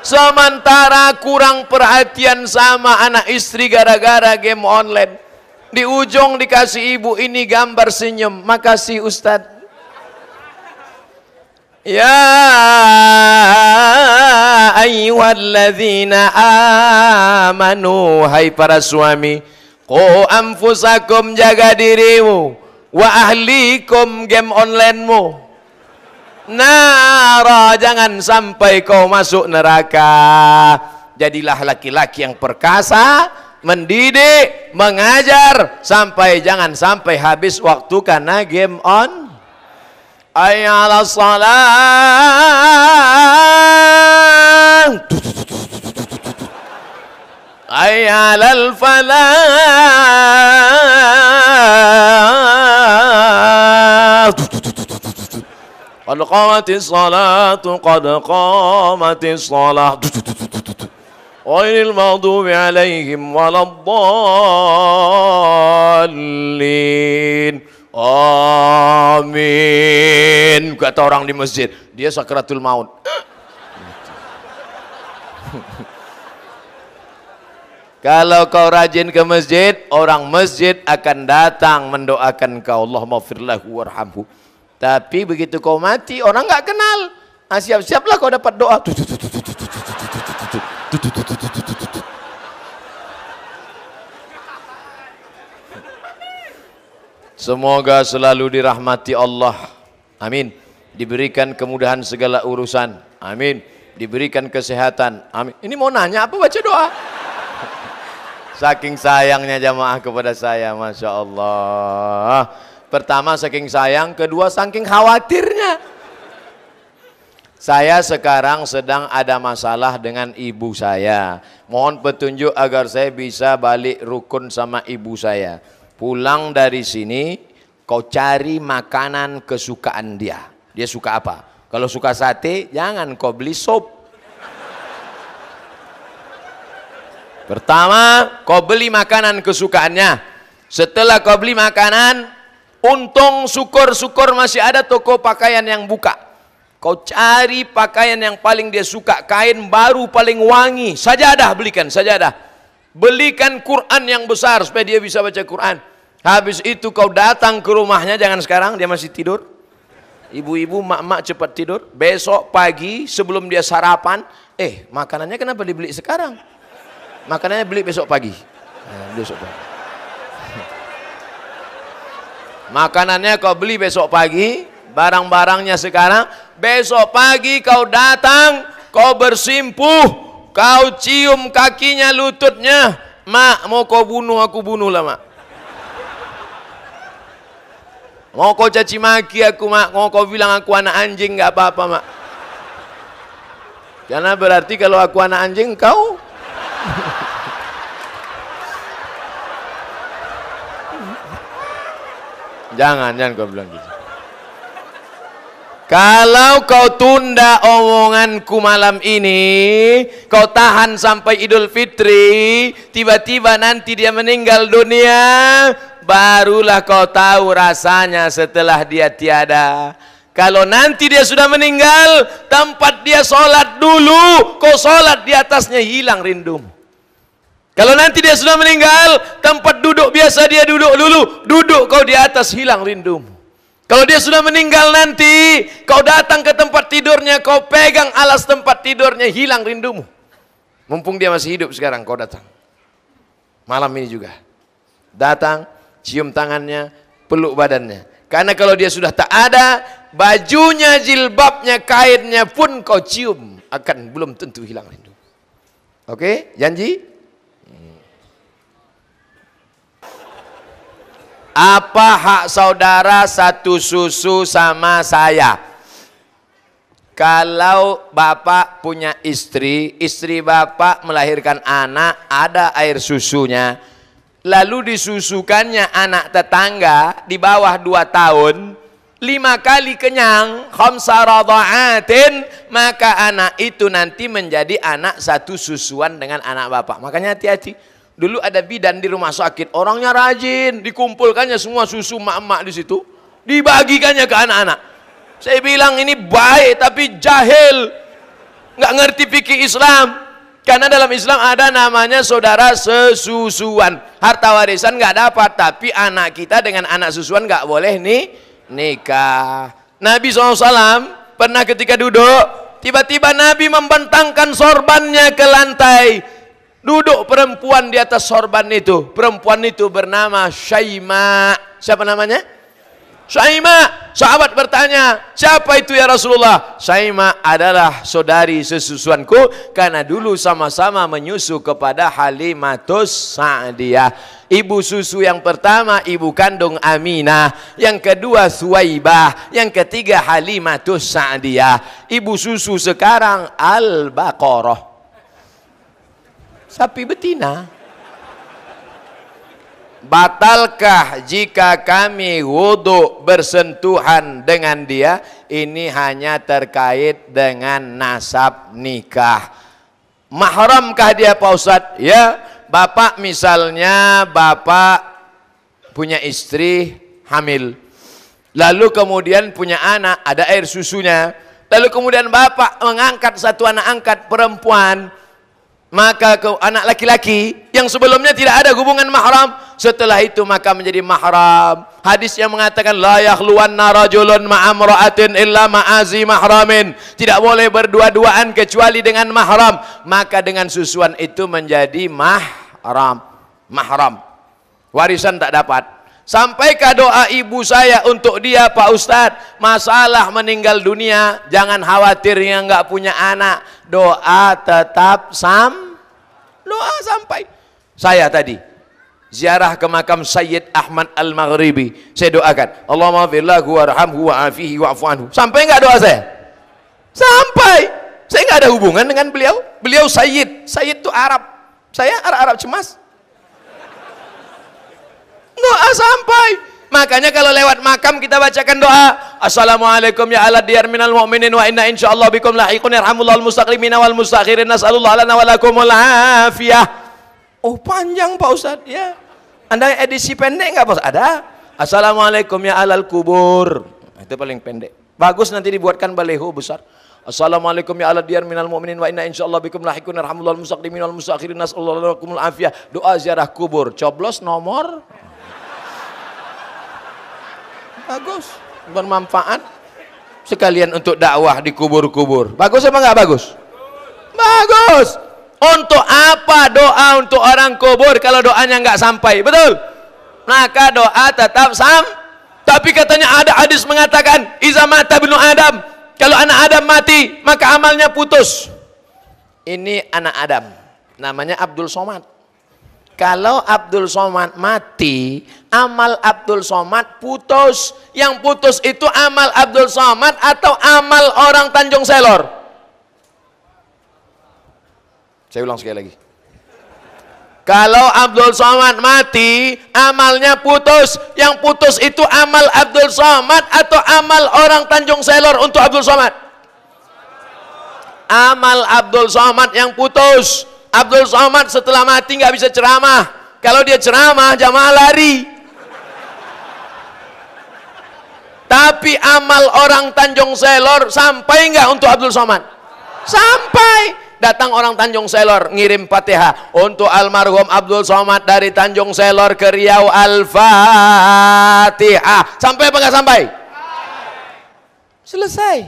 Sementara kurang perhatian sama anak istri gara-gara game online. Di ujung dikasih ibu ini gambar senyum. Makasih Ustadz. Ya ayyuhalladzina amanu, hai para suami, qu anfusakum, jaga dirimu, wa ahlikum, game onlinemu, nara, jangan sampai kau masuk neraka. Jadilah laki-laki yang perkasa, mendidik, mengajar, sampai jangan sampai habis waktu karena game on. Hayya 'alas shalah, hayya 'alal falah, qad qamatis salatu, qad qamatis salah, ghairil maghdubi 'alaihim waladdallin. Amin, kata orang di masjid. Dia sakratul maut. Kalau kau rajin ke masjid, orang masjid akan datang mendoakan kau, Allahumma firlahu warhamhu. Tapi begitu kau mati, orang nggak kenal. Siap-siaplah kau dapat doa. Semoga selalu dirahmati Allah. Amin. Diberikan kemudahan segala urusan. Amin. Diberikan kesehatan. Amin. Ini mau nanya apa, baca doa. Saking sayangnya jamaah kepada saya, Masya Allah. Pertama saking sayang, kedua saking khawatirnya. Saya sekarang sedang ada masalah dengan ibu saya. Mohon petunjuk agar saya bisa balik rukun sama ibu saya. Pulang dari sini, kau cari makanan kesukaan dia. Dia suka apa? Kalau suka sate, jangan kau beli sop. Pertama, kau beli makanan kesukaannya. Setelah kau beli makanan, untung syukur-syukur masih ada toko pakaian yang buka. Kau cari pakaian yang paling dia suka, kain baru paling wangi. Sajadah, belikan sajadah. Belikan Quran yang besar supaya dia bisa baca Quran. Habis itu kau datang ke rumahnya, jangan sekarang dia masih tidur. Ibu-ibu, mak-mak cepat tidur. Besok pagi sebelum dia sarapan, makanannya kenapa dibeli sekarang? Makanannya beli besok pagi. Besok pagi. Makanannya kau beli besok pagi, barang-barangnya sekarang. Besok pagi kau datang, kau bersimpuh, kau cium kakinya, lututnya. Mak, mau kau bunuh, aku bunuhlah mak. Mau kau caci maki aku mak, mau kau bilang aku anak anjing, nggak apa-apa mak. Karena berarti kalau aku anak anjing, kau jangan kau bilang gitu. Kalau kau tunda omonganku malam ini, kau tahan sampai Idul Fitri, tiba-tiba nanti dia meninggal dunia, barulah kau tahu rasanya setelah dia tiada. Kalau nanti dia sudah meninggal, tempat dia sholat dulu, kau sholat di atasnya, hilang rindumu. Kalau nanti dia sudah meninggal, tempat duduk biasa dia duduk dulu, duduk kau di atas, hilang rindumu. Kalau dia sudah meninggal nanti, kau datang ke tempat tidurnya, kau pegang alas tempat tidurnya, hilang rindumu. Mumpung dia masih hidup sekarang, kau datang. Malam ini juga. Datang, cium tangannya, peluk badannya. Karena kalau dia sudah tak ada, bajunya, jilbabnya, kainnya pun kau cium, akan belum tentu hilang rindu. Oke, janji? Apa hak saudara satu susu sama saya? Kalau bapak punya istri, istri bapak melahirkan anak, ada air susunya, lalu disusukannya anak tetangga di bawah 2 tahun, 5 kali kenyang, khamsa radha'atin, maka anak itu nanti menjadi anak satu susuan dengan anak bapak. Makanya hati-hati. Dulu ada bidan di rumah sakit, orangnya rajin, dikumpulkannya semua susu emak-emak di situ, dibagikannya ke anak-anak. Saya bilang ini baik tapi jahil, nggak ngerti fikih Islam. Karena dalam Islam ada namanya saudara sesusuan. Harta warisan nggak dapat, tapi anak kita dengan anak susuan nggak boleh nih nikah. Nabi SAW pernah ketika duduk, tiba-tiba Nabi membentangkan sorbannya ke lantai. Duduk perempuan di atas sorban itu. Perempuan itu bernama Syaima. Siapa namanya? Syaima. Sahabat bertanya, siapa itu ya Rasulullah? Syaima adalah saudari sesusuanku, karena dulu sama-sama menyusu kepada Halimatus Sa'diyah. Ibu susu yang pertama ibu kandung Aminah, yang kedua Suwaibah, yang ketiga Halimatus Sa'diyah. Ibu susu sekarang Al-Baqarah, sapi betina. Batalkah jika kami wudhu bersentuhan dengan dia? Ini hanya terkait dengan nasab nikah. Mahramkah dia Pak Ustadz? Ya, bapak misalnya bapak punya istri hamil, lalu kemudian punya anak, ada air susunya, lalu kemudian bapak mengangkat satu anak angkat perempuan, maka ke anak laki-laki yang sebelumnya tidak ada hubungan mahram, setelah itu maka menjadi mahram. Hadis yang mengatakan la yakhluwanna rajulun ma'amra'atin illa ma'azi mahramin, tidak boleh berdua-duaan kecuali dengan mahram. Maka dengan susuan itu menjadi mahram. Warisan tak dapat. Sampaikan doa ibu saya untuk dia Pak Ustadz, masalah meninggal dunia, jangan khawatir yang nggak punya anak, doa tetap doa sampai. Saya tadi ziarah ke makam Sayyid Ahmad Al-Maghribi, saya doakan Allahumma firlahu warhamhu wa'afihi wa'fu anhu. Sampai nggak doa saya? Sampai. Saya nggak ada hubungan dengan beliau. Beliau Sayyid itu Arab, saya Arab cemas. Doa sampai. Makanya kalau lewat makam kita bacakan doa, assalamualaikum ya ala diyar minal mu'minin wa inna insyaallah bikum lahiqun yarhamullahul mustaqimina wal mustakhirin nas'alullah lana wa lakumul afiyah. Oh panjang Pak Ustadz ya. Anda edisi pendek nggak Pak Ustadz? Ada. Assalamualaikum ya alal kubur. Itu paling pendek. Bagus nanti dibuatkan baleho besar. Assalamualaikum ya ala diyar minal mu'minin wa inna insyaallah bikum lahiqun yarhamullahul mustaqimina wal mustakhirin nas'alullah lana wa lakumul afiyah. Doa ziarah kubur. Coblos nomor. Bagus, bermanfaat sekalian untuk dakwah di kubur-kubur. Bagus apa enggak bagus? Bagus. Untuk apa doa untuk orang kubur kalau doanya enggak sampai? Betul? Maka doa tetap tapi katanya ada hadis mengatakan iza mata ibnu Adam, kalau anak Adam mati maka amalnya putus. Ini anak Adam namanya Abdul Somad. Kalau Abdul Somad mati, amal Abdul Somad putus. Yang putus itu amal Abdul Somad atau amal orang Tanjung Selor? Saya ulang sekali lagi. Kalau Abdul Somad mati, amalnya putus. Yang putus itu amal Abdul Somad atau amal orang Tanjung Selor untuk Abdul Somad? Amal Abdul Somad yang putus. Abdul Somad setelah mati nggak bisa ceramah. Kalau dia ceramah jamaah lari. Tapi amal orang Tanjung Selor sampai nggak untuk Abdul Somad? Sampai. Datang orang Tanjung Selor ngirim Fatihah untuk almarhum Abdul Somad dari Tanjung Selor ke Riau, Al-Fatihah. Sampai apa nggak sampai? Selesai.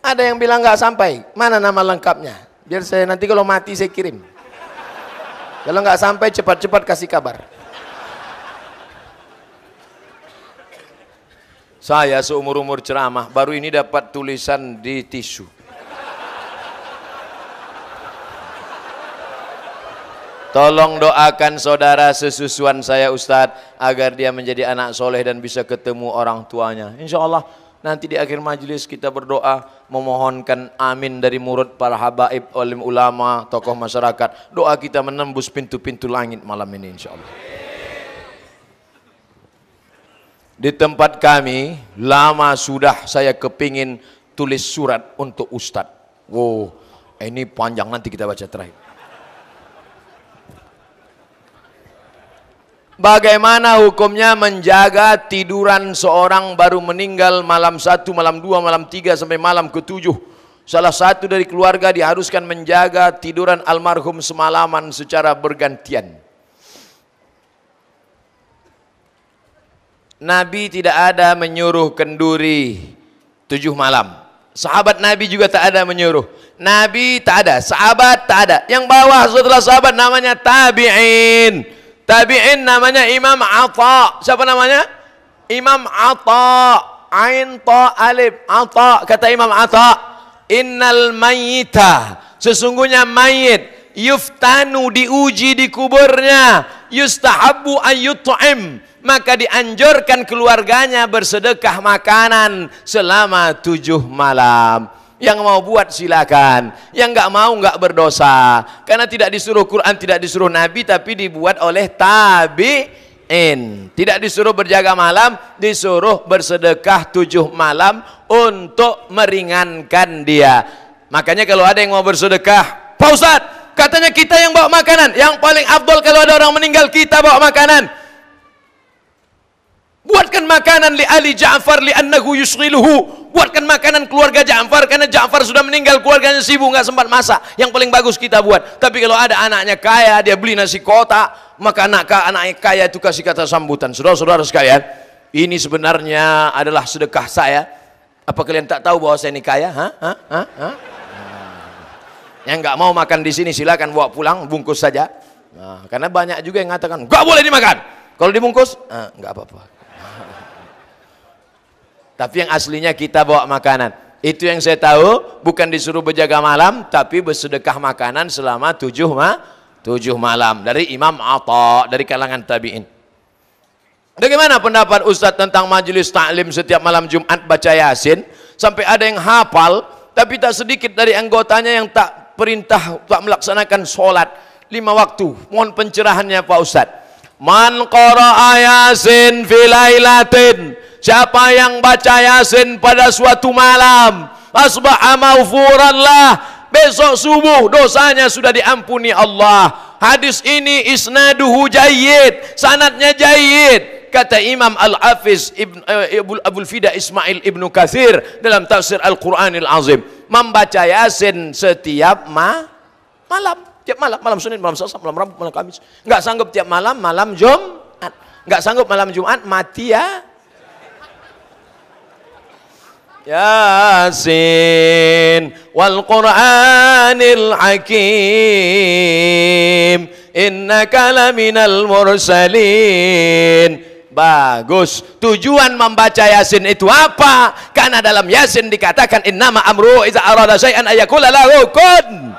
Ada yang bilang nggak sampai. Mana nama lengkapnya? Biar saya nanti kalau mati saya kirim. Kalau nggak sampai cepat-cepat kasih kabar. Saya seumur-umur ceramah baru ini dapat tulisan di tisu. Tolong doakan saudara sesusuan saya Ustadz agar dia menjadi anak soleh dan bisa ketemu orang tuanya. Insya Allah nanti di akhir majelis kita berdoa memohonkan amin dari murid para habaib, alim ulama, tokoh masyarakat. Doa kita menembus pintu-pintu langit malam ini insya Allah. Di tempat kami lama sudah saya kepingin tulis surat untuk Ustadz. Wow, ini panjang nanti kita baca terakhir. Bagaimana hukumnya menjaga tiduran seorang baru meninggal malam 1, malam 2, malam 3 sampai malam ke-7? Salah satu dari keluarga diharuskan menjaga tiduran almarhum semalaman secara bergantian. Nabi tidak ada menyuruh kenduri 7 malam. Sahabat Nabi juga tak ada menyuruh. Nabi tak ada, sahabat tak ada. Yang bawah setelah sahabat namanya tabi'in. Tabi'in namanya Imam Atha. Siapa namanya? Imam Atha. Ain ta alif. Atha. Kata Imam Atha, innal mayyita, sesungguhnya mayit, yuftanu, diuji di kuburnya, yustahabbu ayyut'im, maka dianjurkan keluarganya bersedekah makanan selama 7 malam. Yang mau buat silakan, yang nggak mau nggak berdosa, karena tidak disuruh Quran, tidak disuruh Nabi, tapi dibuat oleh tabi'in. Tidak disuruh berjaga malam, disuruh bersedekah 7 malam untuk meringankan dia. Makanya kalau ada yang mau bersedekah, Pak Ustadz, katanya kita yang bawa makanan. Yang paling afdol kalau ada orang meninggal, kita bawa makanan. Buatkan makanan li Ali Ja'far li'annahu yushghiluhu. Buatkan makanan keluarga Ja'far, karena Ja'far sudah meninggal, keluarganya sibuk, nggak sempat masak. Yang paling bagus kita buat. Tapi kalau ada anaknya kaya, dia beli nasi kotak, maka anaknya kaya itu kasih kata sambutan. Saudara-saudara sekalian, ini sebenarnya adalah sedekah saya. Apa kalian tak tahu bahwa saya ini kaya? Yang nggak mau makan di sini silakan bawa pulang, bungkus saja. Nah, karena banyak juga yang mengatakan nggak boleh dimakan. Kalau dibungkus, nggak apa-apa. Tapi yang aslinya kita bawa makanan. Itu yang saya tahu, bukan disuruh berjaga malam, tapi bersedekah makanan selama 7 malam. Dari Imam Atha, dari kalangan tabi'in. Bagaimana pendapat Ustadz tentang majelis taklim setiap malam Jumat baca Yasin? Sampai ada yang hafal, tapi tak sedikit dari anggotanya yang tak melaksanakan sholat 5 waktu. Mohon pencerahannya Pak Ustadz. Man qara'a Yasin fi lailatin, siapa yang baca Yasin pada suatu malam, asbaha maghfuran lah, besok subuh dosanya sudah diampuni Allah. Hadis ini isnaduhu jayyid, sanadnya jayyid. Kata Imam Al-Hafiz Abul Fida Ismail Ibnu Katsir dalam tafsir Al-Qur'anil Azim, membaca Yasin setiap malam. Tiap malam, malam Senin, malam Selasa, malam Rabu, malam Kamis. Enggak sanggup tiap malam, malam Jumat. Enggak sanggup malam Jumat, mati ya. Yasin wal Qur'anil Hakim, innaka laminal mursalin. Bagus. Tujuan membaca Yasin itu apa? Karena dalam Yasin dikatakan innama amruhu iza arada syai'an ayakula lahu kun.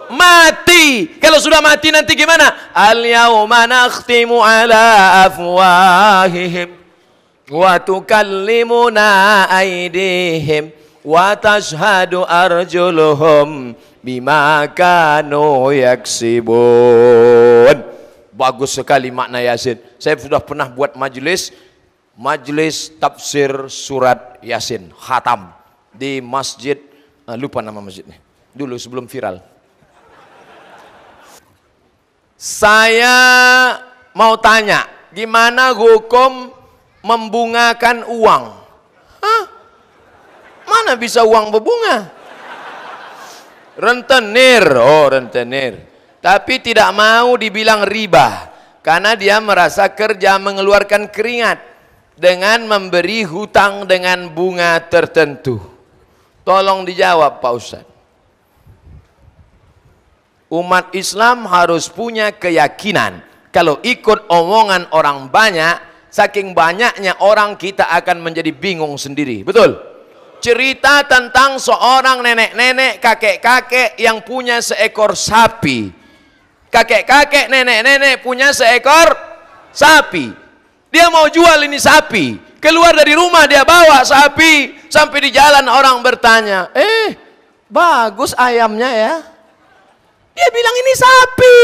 Mati. Kalau sudah mati nanti gimana? Al-yawma nakhtimu ala afwahihim wa tukallimuna aydihim wa tashhadu arjuluhum bima kanu yaksibun. Bagus sekali makna Yasin. Saya sudah pernah buat majelis tafsir surat Yasin, khatam di masjid, lupa nama masjidnya dulu sebelum viral. Saya mau tanya, gimana hukum membungakan uang? Hah? Mana bisa uang berbunga? Rentenir, oh rentenir. Tapi tidak mau dibilang riba, karena dia merasa kerja mengeluarkan keringat dengan memberi hutang dengan bunga tertentu. Tolong dijawab Pak Ustadz. Umat Islam harus punya keyakinan kalau ikut omongan orang banyak, saking banyaknya orang kita akan menjadi bingung sendiri. Betul? Cerita tentang seorang nenek-nenek, kakek-kakek yang punya seekor sapi. Kakek-kakek, nenek-nenek punya seekor sapi. Dia mau jual ini sapi. Keluar dari rumah dia bawa sapi. Sampai di jalan orang bertanya, bagus ayamnya ya. Dia bilang ini sapi,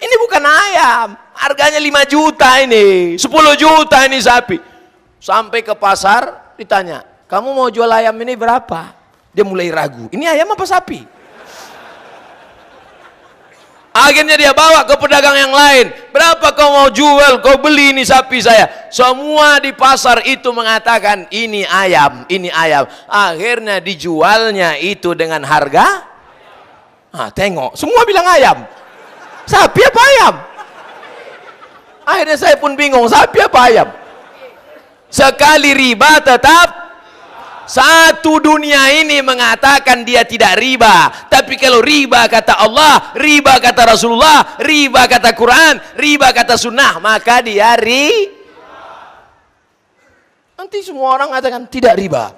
ini bukan ayam, harganya 5 juta ini, 10 juta ini sapi. Sampai ke pasar ditanya, kamu mau jual ayam ini berapa? Dia mulai ragu, ini ayam apa sapi? Akhirnya dia bawa ke pedagang yang lain. Berapa kau mau jual, kau beli ini sapi saya. Semua di pasar itu mengatakan ini ayam, ini ayam. Akhirnya dijualnya itu dengan harga. Tengok, semua bilang ayam. Sapi apa ayam? Akhirnya saya pun bingung, sapi apa ayam? Sekali riba tetap satu. Dunia ini mengatakan dia tidak riba, tapi kalau riba kata Allah, riba kata Rasulullah, riba kata Quran, riba kata sunnah, maka dia nanti semua orang mengatakan tidak riba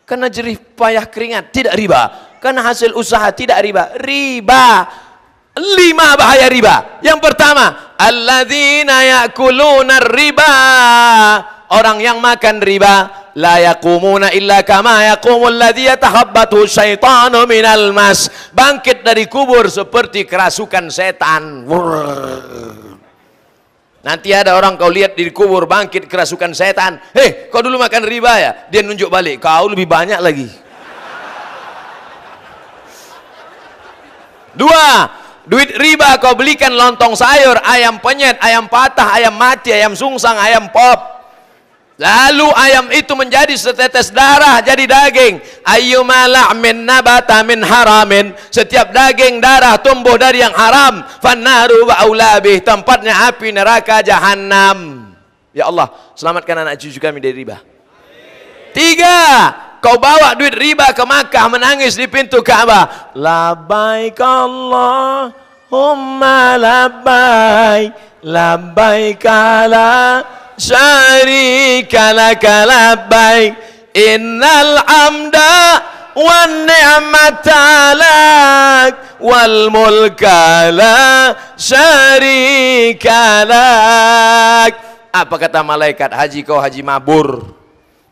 karena jerih payah keringat, tidak riba karena hasil usaha, tidak riba. Riba, 5 bahaya riba. Yang pertama, alladzina yakuluna riba, orang yang makan riba, la yaqumuna illa kama yaqumul ladzi yatakhabbathu syaitanu minal mas, bangkit dari kubur seperti kerasukan setan. Nanti ada orang kau lihat di kubur bangkit kerasukan setan. Kau dulu makan riba ya? Dia nunjuk balik, kau lebih banyak lagi. 2, duit riba kau belikan lontong sayur, ayam penyet, ayam patah, ayam mati, ayam sungsang, ayam pop. Lalu ayam itu menjadi setetes darah, jadi daging. Ayyuma la'min nabata min haramin, setiap daging darah tumbuh dari yang haram, fannaru wa aulabih, tempatnya api neraka jahanam. Ya Allah, selamatkan anak cucu kami dari riba. 3, kau bawa duit riba ke Makkah, menangis di pintu Ka'bah, labbaik Allahumma labbaik, labbaik la syarika laka labbaik, innal hamda wan ni'mata lak wal mulka la syarika lak. Apa kata malaikat? Haji kau haji mabur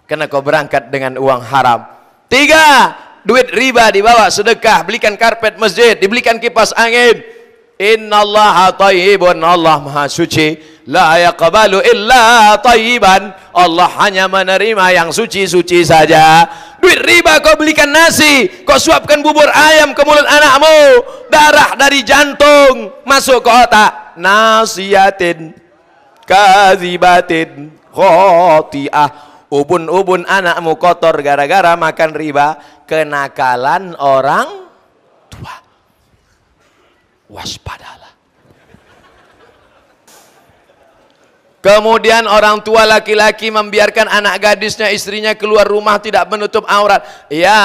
karena kau berangkat dengan uang haram. 3, duit riba dibawa sedekah, belikan karpet masjid, dibelikan kipas angin. Innallaha thayyibun, Allah maha suci, la yaqbalu illa thayyiban, Allah hanya menerima yang suci-suci saja. Duit riba kau belikan nasi, kau suapkan bubur ayam ke mulut anakmu, darah dari jantung masuk ke otak. Nasiyatin kadzibatin khoti'ah, ubun-ubun anakmu kotor gara-gara makan riba. Kenakalan orang tua, waspadalah. Kemudian orang tua laki-laki membiarkan anak gadisnya, istrinya keluar rumah tidak menutup aurat. Ya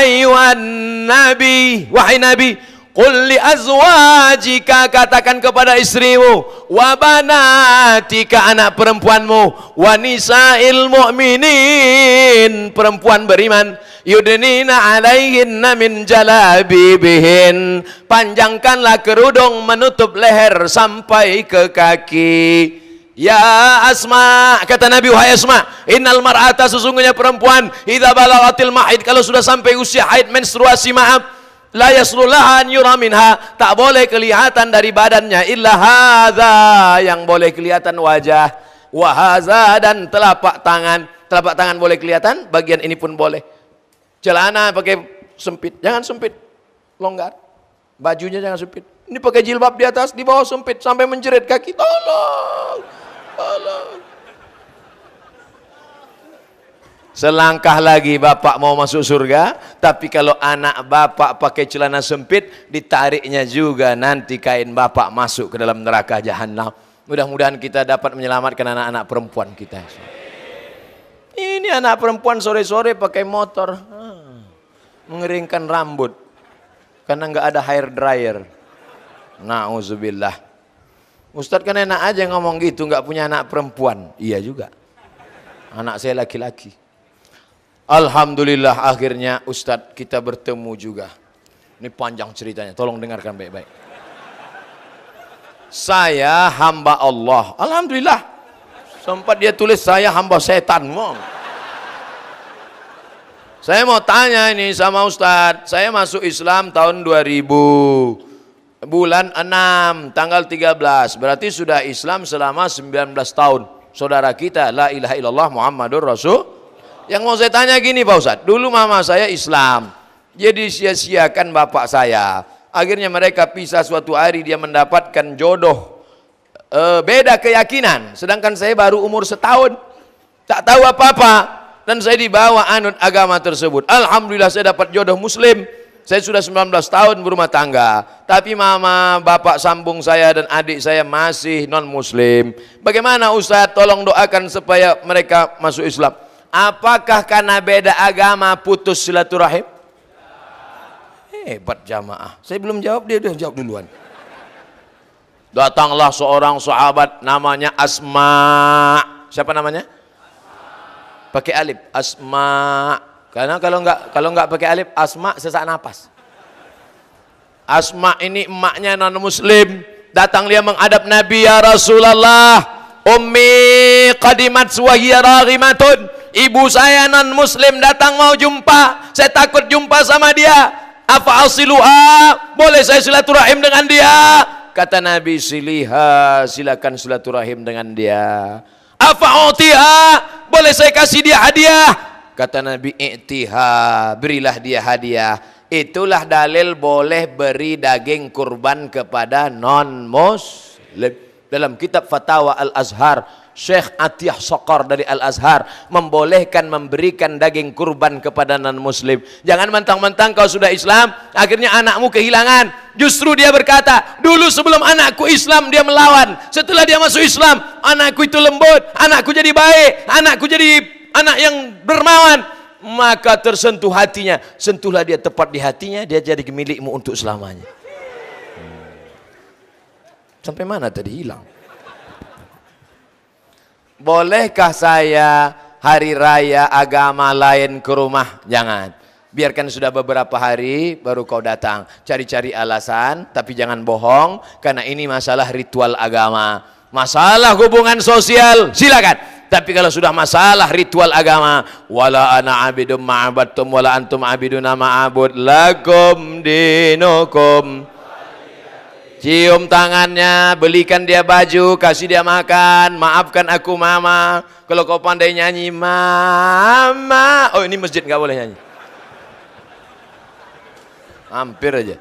ayyuhan nabi, wahai nabi, qul li azwajika, katakan kepada istrimu, wa banatika, anak perempuanmu, wa nisa'il mu'minin, perempuan beriman, yudnina alaihinna min jalabibihin, panjangkanlah kerudung menutup leher sampai ke kaki. Ya Asma, kata Nabi, wahai Asma, innal mar'ata, sesungguhnya perempuan, idza balagatil mahid, kalau sudah sampai usia haid, menstruasi, maaf, la yaslullaha an yura minha, tak boleh kelihatan dari badannya illa hadza, yang boleh kelihatan wajah, wa hadza, dan telapak tangan. Telapak tangan boleh kelihatan, bagian ini pun boleh. Celana pakai sempit, jangan sempit, longgar. Bajunya jangan sempit. Ini pakai jilbab di atas, di bawah sempit sampai menjerit kaki. Tolong, tolong. Selangkah lagi bapak mau masuk surga, tapi kalau anak bapak pakai celana sempit, ditariknya juga nanti kain bapak masuk ke dalam neraka jahanam. Mudah-mudahan kita dapat menyelamatkan anak-anak perempuan kita. Ini anak perempuan sore-sore pakai motor, mengeringkan rambut karena nggak ada hair dryer. Nauzubillah. Ustadz kan enak aja ngomong gitu, nggak punya anak perempuan. Iya juga, anak saya laki-laki. Alhamdulillah akhirnya Ustadz kita bertemu juga. Ini panjang ceritanya, tolong dengarkan baik-baik. Saya hamba Allah, alhamdulillah. Sempat dia tulis saya hamba setan. Saya mau tanya ini sama Ustadz, saya masuk Islam tahun 2000, bulan 6, tanggal 13, berarti sudah Islam selama 19 tahun. Saudara kita, la ilaha illallah Muhammadur Rasul. Yang mau saya tanya gini Pak Ustadz, dulu mama saya Islam, jadi sia-siakan bapak saya. Akhirnya mereka pisah. Suatu hari dia mendapatkan jodoh beda keyakinan, sedangkan saya baru umur setahun, tak tahu apa-apa, dan saya dibawa anut agama tersebut. Alhamdulillah saya dapat jodoh muslim. Saya sudah 19 tahun berumah tangga, tapi mama, bapak sambung saya dan adik saya masih non muslim. Bagaimana Ustaz? Tolong doakan supaya mereka masuk Islam. Apakah karena beda agama putus silaturahim? Hebat jamaah. Saya belum jawab, dia udah jawab duluan. Datanglah seorang sahabat namanya Asma. Siapa namanya? Pakai alif, Asma. Karena kalau nggak pakai alif, Asma sesak napas. Asma ini emaknya non muslim. Datang dia menghadap Nabi, ya Rasulullah, ummi qadimat wa hiya raghimatun. Ibu saya non muslim datang mau jumpa. Saya takut jumpa sama dia. Apa asiluha? Boleh saya silaturahim dengan dia? Kata Nabi, siliha, silakan silaturahim dengan dia. Apa utiha? Boleh saya kasih dia hadiah? Kata Nabi, i'tiha, berilah dia hadiah. Itulah dalil boleh beri daging kurban kepada non muslim. Dalam kitab Fatwa Al-Azhar, Syekh Atiyah Sokor dari Al-Azhar membolehkan memberikan daging kurban kepada non muslim. Jangan mentang-mentang kau sudah Islam, akhirnya anakmu kehilangan. Justru dia berkata, dulu sebelum anakku Islam dia melawan, setelah dia masuk Islam, anakku itu lembut, anakku jadi baik, anakku jadi anak yang dermawan. Maka tersentuh hatinya. Sentuhlah dia tepat di hatinya, dia jadi milikmu untuk selamanya. Sampai mana tadi? Hilang. Bolehkah saya hari raya agama lain ke rumah? Jangan. Biarkan sudah beberapa hari baru kau datang. Cari-cari alasan, tapi jangan bohong, karena ini masalah ritual agama. Masalah hubungan sosial, silakan. Tapi kalau sudah masalah ritual agama, wala ana abidum ma'abadtum wala antum abiduna ma'abud lakum dinukum. Cium tangannya, belikan dia baju, kasih dia makan, maafkan aku mama. Kalau kau pandai nyanyi mama, oh ini masjid nggak boleh nyanyi. Hampir aja.